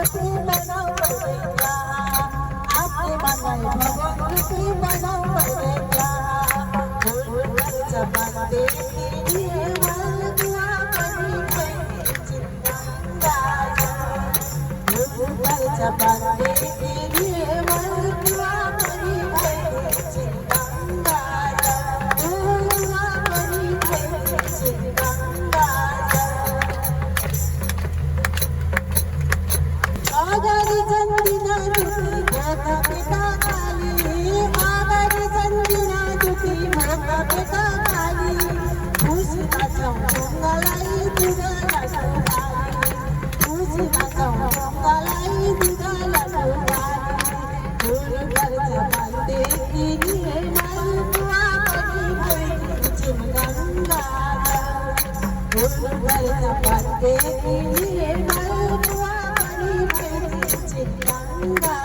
भगवंती बनवल्या आपली मानाई भगवंती बनवल्या फुलवरच्या बांधे फुलवरच्या बांधे आगारी चंदिना दुखी मोठा पिता खाली आगारी चंदिना दुखी मोठा पिता खाली खुशीचा मंगलाई दुधाला सुखाली खुशीचा मंगलाई दुधाला सुखाली फुलवरच्या बांधे तिने मालपुआ बनी बहिणीची गंगा फुलवरच्या बांधे तिने मालपुआ Ganga